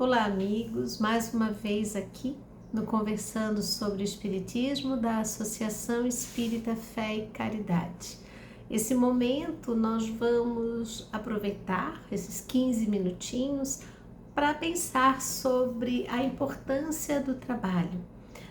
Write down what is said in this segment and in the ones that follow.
Olá, amigos, mais uma vez aqui no Conversando sobre o Espiritismo da Associação Espírita Fé e Caridade. Esse momento nós vamos aproveitar esses 15 minutinhos para pensar sobre a importância do trabalho.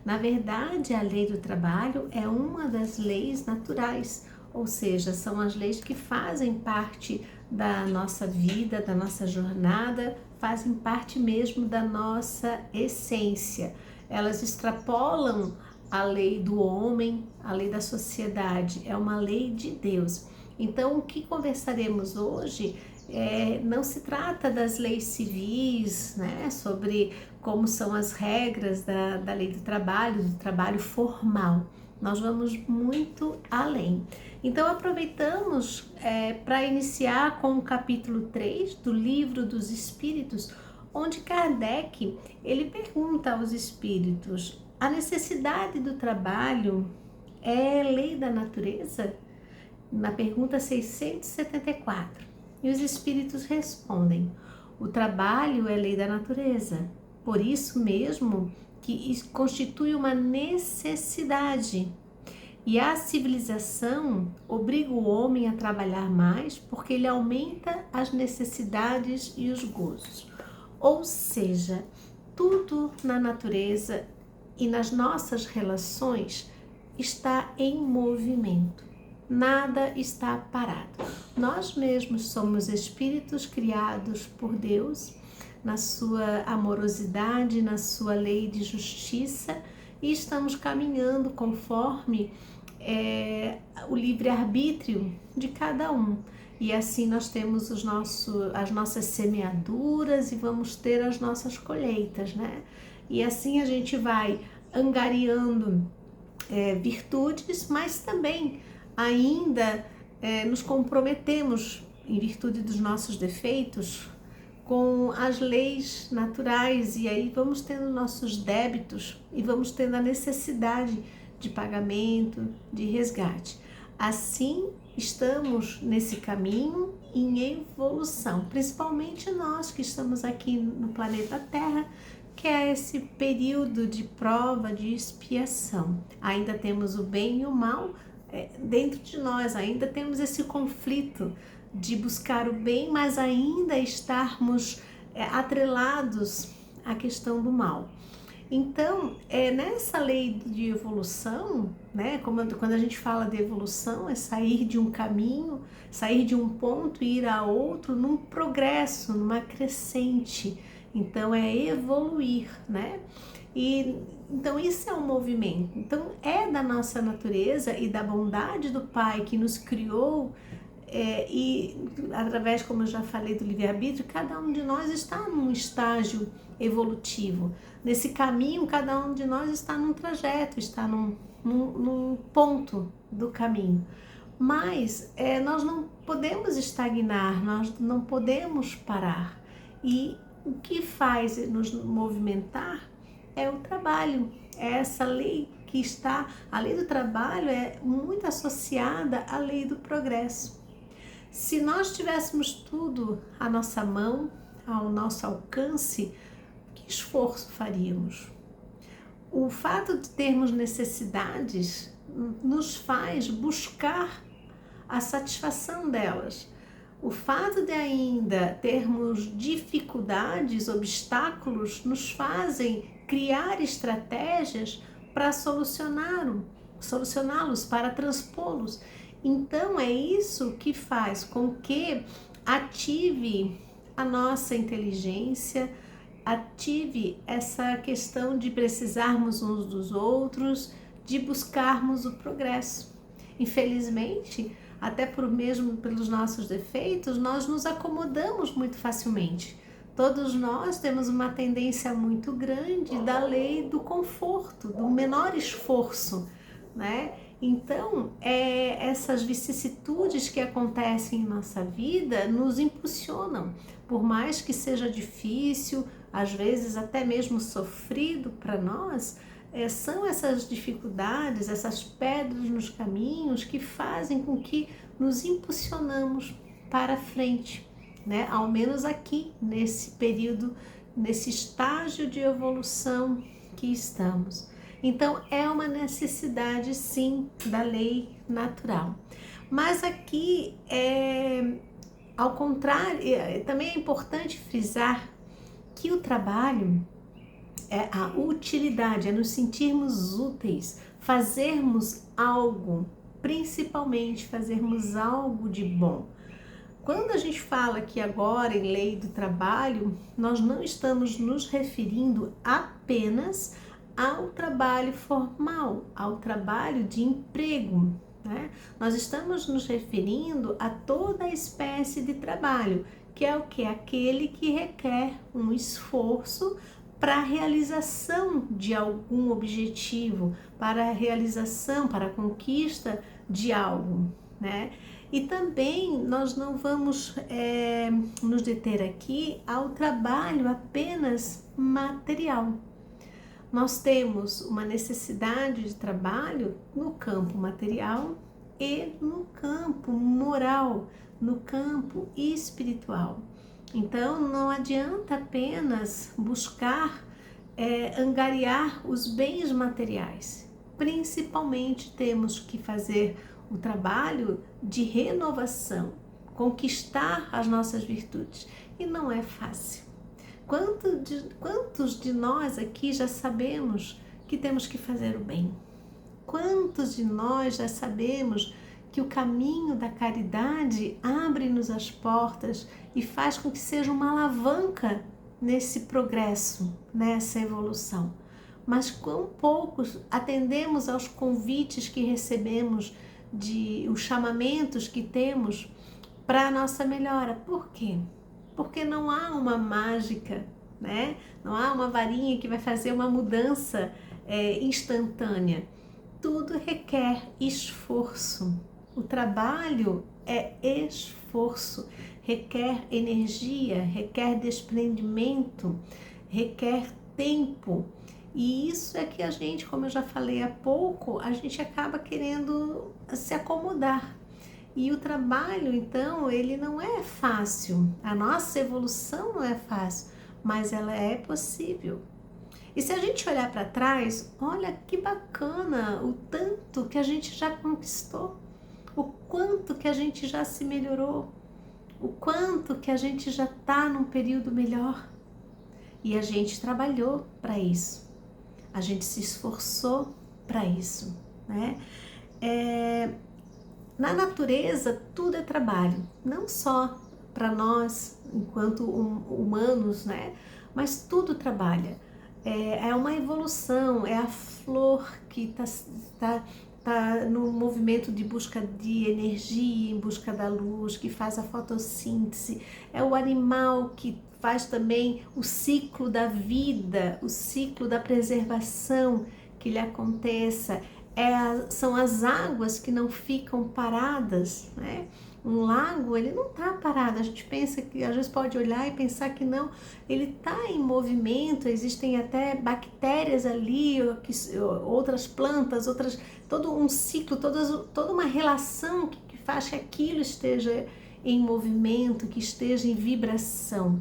Na verdade, a lei do trabalho é uma das leis naturais, ou seja, são as leis que fazem parte da nossa vida, da nossa jornada, fazem parte mesmo da nossa essência. Elas extrapolam a lei do homem, a lei da sociedade, é uma lei de Deus. Então, o que conversaremos hoje não se trata das leis civis, né, sobre como são as regras da lei do trabalho formal. Nós vamos muito além. Então, aproveitamos para iniciar com o capítulo 3 do Livro dos Espíritos, onde Kardec ele pergunta aos espíritos: a necessidade do trabalho é lei da natureza? Na pergunta 674. E os espíritos respondem: o trabalho é lei da natureza, por isso mesmo que constitui uma necessidade. E a civilização obriga o homem a trabalhar mais porque ele aumenta as necessidades e os gozos. Ou seja, tudo na natureza e nas nossas relações está em movimento. Nada está parado. Nós mesmos somos espíritos criados por Deus, na sua amorosidade, na sua lei de justiça, e estamos caminhando conforme o livre-arbítrio de cada um. E assim nós temos as nossas semeaduras e vamos ter as nossas colheitas, né? E assim a gente vai angariando virtudes, mas também ainda nos comprometemos, em virtude dos nossos defeitos, com as leis naturais, e aí vamos tendo nossos débitos e vamos tendo a necessidade de pagamento, de resgate. Assim, estamos nesse caminho em evolução, principalmente nós que estamos aqui no planeta Terra, que é esse período de prova, de expiação. Ainda temos o bem e o mal dentro de nós, ainda temos esse conflito de buscar o bem, mas ainda estarmos atrelados à questão do mal. Então, nessa lei de evolução, né, quando a gente fala de evolução, é sair de um caminho, sair de um ponto e ir a outro num progresso, numa crescente. Então, é evoluir, né? E então isso é um movimento. Então, é da nossa natureza e da bondade do Pai que nos criou, e através, como eu já falei, do livre-arbítrio, cada um de nós está num estágio evolutivo. Nesse caminho, cada um de nós está num trajeto, está num ponto do caminho. Mas nós não podemos estagnar, nós não podemos parar. E o que faz nos movimentar é o trabalho, é essa lei que está, a lei do trabalho é muito associada à lei do progresso. Se nós tivéssemos tudo à nossa mão, ao nosso alcance, que esforço faríamos? O fato de termos necessidades nos faz buscar a satisfação delas. O fato de ainda termos dificuldades, obstáculos, nos fazem criar estratégias para solucioná-los, para transpô-los. Então é isso que faz com que ative a nossa inteligência, ative essa questão de precisarmos uns dos outros, de buscarmos o progresso. Infelizmente, até mesmo pelos nossos defeitos, nós nos acomodamos muito facilmente. Todos nós temos uma tendência muito grande da lei do conforto, do menor esforço, né? Então, essas vicissitudes que acontecem em nossa vida nos impulsionam, por mais que seja difícil, às vezes até mesmo sofrido para nós, são essas dificuldades, essas pedras nos caminhos que fazem com que nos impulsionamos para frente, né? Ao menos aqui, nesse período nesse estágio de evolução que estamos. Então, é uma necessidade, sim, da lei natural. Mas aqui, ao contrário, também é importante frisar que o trabalho é a utilidade, é nos sentirmos úteis, fazermos algo, principalmente fazermos algo de bom. Quando a gente fala aqui agora em lei do trabalho, nós não estamos nos referindo apenas ao trabalho formal, ao trabalho de emprego, né? Nós estamos nos referindo a toda espécie de trabalho, que é o que? Aquele que requer um esforço para a realização de algum objetivo, para a realização, para a conquista de algo, né? E também nós não vamos nos deter aqui ao trabalho apenas material. Nós temos uma necessidade de trabalho no campo material e no campo moral, no campo espiritual. Então, não adianta apenas buscar angariar os bens materiais. Principalmente temos que fazer o trabalho de renovação, conquistar as nossas virtudes. E não é fácil. Quantos de nós aqui já sabemos que temos que fazer o bem? Quantos de nós já sabemos que o caminho da caridade abre-nos as portas e faz com que seja uma alavanca nesse progresso, nessa evolução? Mas quão poucos atendemos aos convites que recebemos, os chamamentos que temos para a nossa melhora. Por quê? Porque não há uma mágica, né? Não há uma varinha que vai fazer uma mudança instantânea. Tudo requer esforço. O trabalho é esforço, requer energia, requer desprendimento, requer tempo. E isso é que a gente, como eu já falei há pouco, a gente acaba querendo se acomodar. E o trabalho, então, ele não é fácil. A nossa evolução não é fácil, mas ela é possível. E se a gente olhar para trás, olha que bacana o tanto que a gente já conquistou, o quanto que a gente já se melhorou, o quanto que a gente já está num período melhor. E a gente trabalhou para isso, a gente se esforçou para isso, né? Na natureza, tudo é trabalho, não só para nós, enquanto humanos, né? Mas tudo trabalha. É uma evolução, é a flor que tá no movimento de busca de energia, em busca da luz, que faz a fotossíntese. É o animal que faz também o ciclo da vida, o ciclo da preservação que lhe aconteça. São as águas que não ficam paradas, né? Um lago, ele não está parado. A gente pensa que, às vezes pode olhar e pensar que não, ele está em movimento, existem até bactérias ali, outras plantas, todo um ciclo, toda uma relação que faz que aquilo esteja em movimento, que esteja em vibração.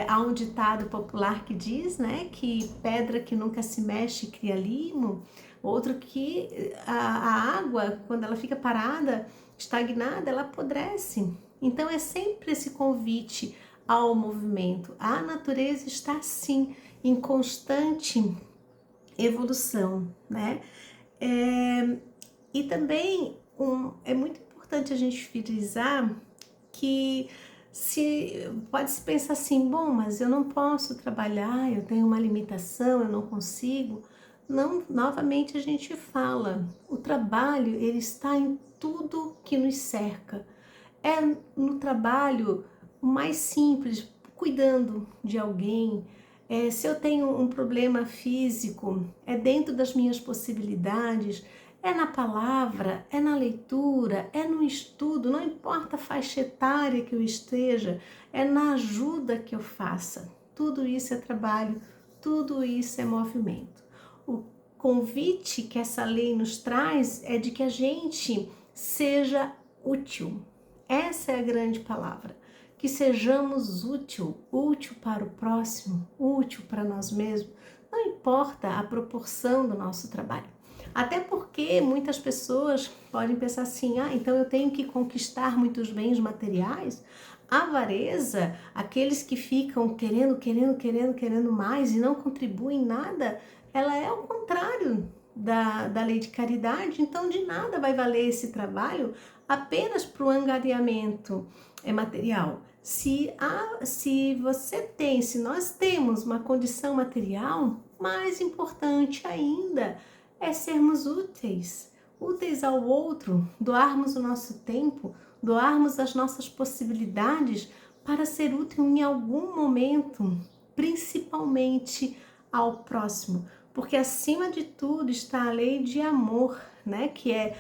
Há um ditado popular que diz, né, que pedra que nunca se mexe cria limo. Outro que a água, quando ela fica parada, estagnada, ela apodrece. Então é sempre esse convite ao movimento. A natureza está sim em constante evolução, né? E também é muito importante a gente frisar que pode-se pensar assim, bom, mas eu não posso trabalhar, eu tenho uma limitação, eu não consigo. Não, novamente a gente fala, o trabalho, ele está em tudo que nos cerca. É no trabalho o mais simples, cuidando de alguém. Se eu tenho um problema físico, é dentro das minhas possibilidades, é na palavra, é na leitura, é no estudo, não importa a faixa etária que eu esteja, é na ajuda que eu faça. Tudo isso é trabalho, tudo isso é movimento. O convite que essa lei nos traz é de que a gente seja útil. Essa é a grande palavra, que sejamos útil para o próximo, útil para nós mesmos. Não importa a proporção do nosso trabalho. Até porque muitas pessoas podem pensar assim, então eu tenho que conquistar muitos bens materiais. A avareza, aqueles que ficam querendo mais e não contribuem em nada, ela é ao contrário da lei de caridade. Então de nada vai valer esse trabalho apenas para o angariamento material. Se nós temos uma condição material, mais importante ainda é sermos úteis ao outro, doarmos o nosso tempo, doarmos as nossas possibilidades para ser útil em algum momento, principalmente ao próximo. Porque acima de tudo está a lei de amor, né? Que é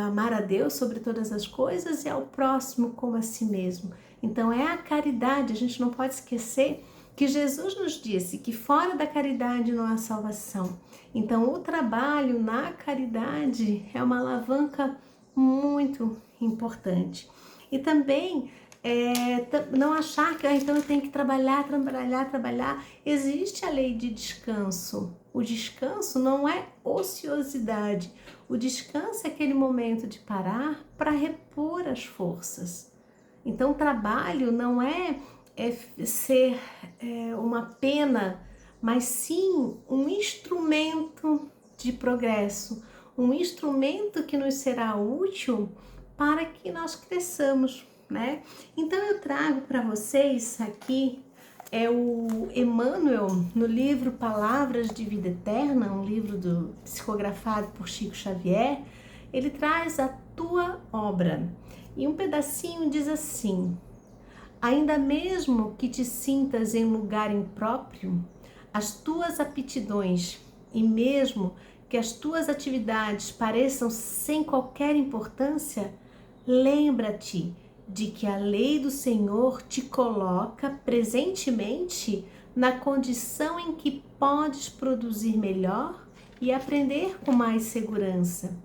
amar a Deus sobre todas as coisas e ao próximo como a si mesmo. Então é a caridade, a gente não pode esquecer que Jesus nos disse que fora da caridade não há salvação. Então o trabalho na caridade é uma alavanca muito importante. E também não achar que então eu tenho que trabalhar. Existe a lei de descanso. O descanso não é ociosidade. O descanso é aquele momento de parar para repor as forças. Então o trabalho não é ser uma pena, mas sim um instrumento de progresso, um instrumento que nos será útil para que nós cresçamos, né? Então eu trago para vocês aqui o Emmanuel no livro Palavras de Vida Eterna, um livro psicografado por Chico Xavier. Ele traz a tua obra e um pedacinho diz assim: ainda mesmo que te sintas em lugar impróprio, as tuas aptidões e mesmo que as tuas atividades pareçam sem qualquer importância, lembra-te de que a lei do Senhor te coloca presentemente na condição em que podes produzir melhor e aprender com mais segurança.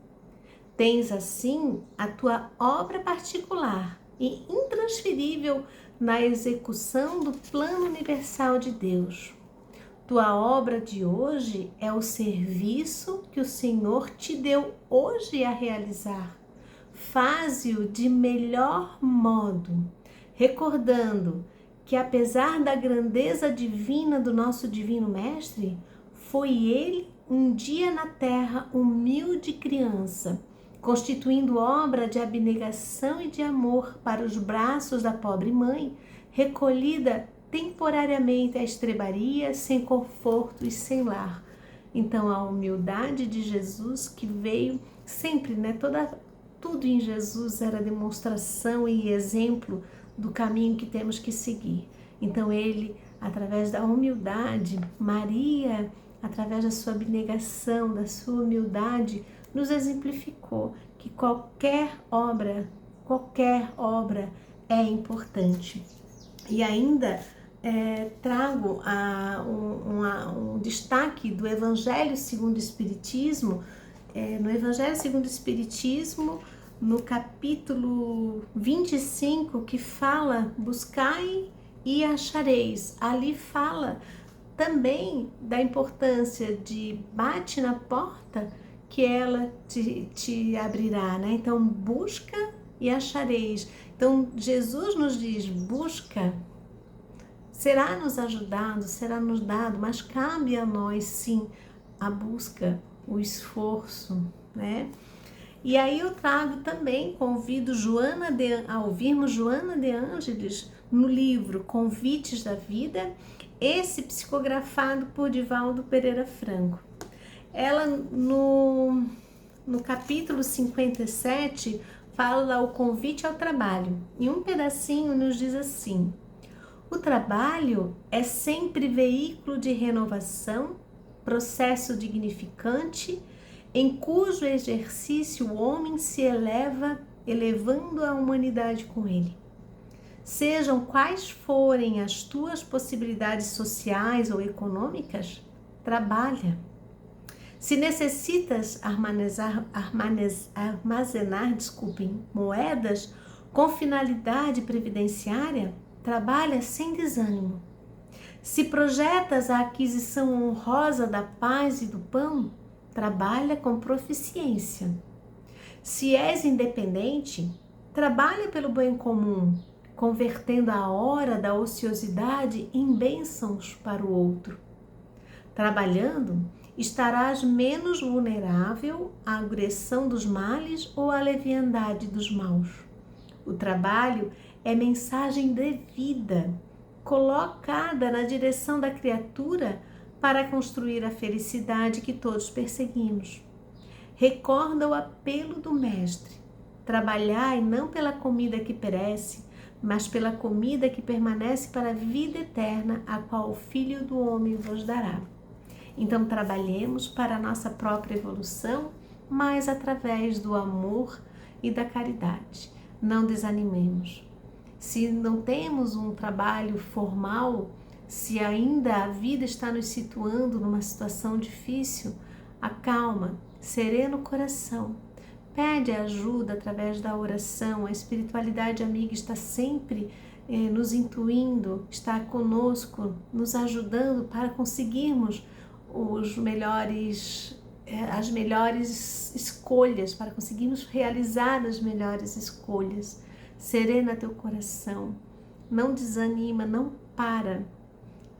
Tens assim a tua obra particular e intransferível na execução do plano universal de Deus. Tua obra de hoje é o serviço que o Senhor te deu hoje a realizar. Faze-o de melhor modo, recordando que apesar da grandeza divina do nosso Divino Mestre, foi ele um dia na terra humilde criança, constituindo obra de abnegação e de amor para os braços da pobre mãe, recolhida temporariamente à estrebaria, sem conforto e sem lar. Então a humildade de Jesus que veio sempre, né? Tudo em Jesus era demonstração e exemplo do caminho que temos que seguir. Então ele, através da humildade, Maria, através da sua abnegação, da sua humildade, nos exemplificou que qualquer obra é importante. E ainda trago um destaque do Evangelho segundo o Espiritismo. No Evangelho segundo o Espiritismo, no capítulo 25, que fala: buscai e achareis. Ali fala também da importância de bate na porta que ela te abrirá, né? Então busca e achareis. Então Jesus nos diz: busca, será nos ajudado, será nos dado, mas cabe a nós sim a busca, o esforço, né? E aí eu trago também, convido a ouvirmos Joana de Ângeles no livro Convites da Vida, esse psicografado por Divaldo Pereira Franco. Ela no capítulo 57 fala o convite ao trabalho, e um pedacinho nos diz assim: o trabalho é sempre veículo de renovação, processo dignificante, em cujo exercício o homem se eleva, elevando a humanidade com ele. Sejam quais forem as tuas possibilidades sociais ou econômicas, trabalha. Se necessitas armazenar moedas, Com finalidade previdenciária, trabalha sem desânimo. Se projetas a aquisição honrosa da paz e do pão, trabalha com proficiência. Se és independente, trabalha pelo bem comum, convertendo a hora da ociosidade em bênçãos para o outro. Trabalhando, estarás menos vulnerável à agressão dos males ou à leviandade dos maus. O trabalho é mensagem de vida, colocada na direção da criatura para construir a felicidade que todos perseguimos. Recorda o apelo do Mestre: trabalhai não pela comida que perece, mas pela comida que permanece para a vida eterna, a qual o Filho do Homem vos dará. Então trabalhemos para a nossa própria evolução, mas através do amor e da caridade. Não desanimemos. Se não temos um trabalho formal, se ainda a vida está nos situando numa situação difícil, acalma, serena o coração. Pede ajuda através da oração. A espiritualidade amiga está sempre nos intuindo, está conosco, nos ajudando para conseguirmos as melhores escolhas, para conseguirmos realizar as melhores escolhas. Serena teu coração, não desanima, não para,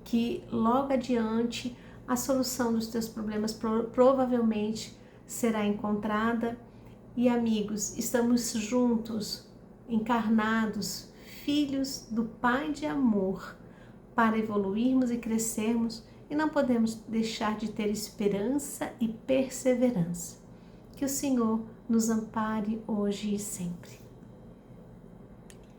que logo adiante a solução dos teus problemas provavelmente será encontrada. E amigos, estamos juntos, encarnados, filhos do Pai de amor, para evoluirmos e crescermos, e não podemos deixar de ter esperança e perseverança. Que o Senhor nos ampare hoje e sempre.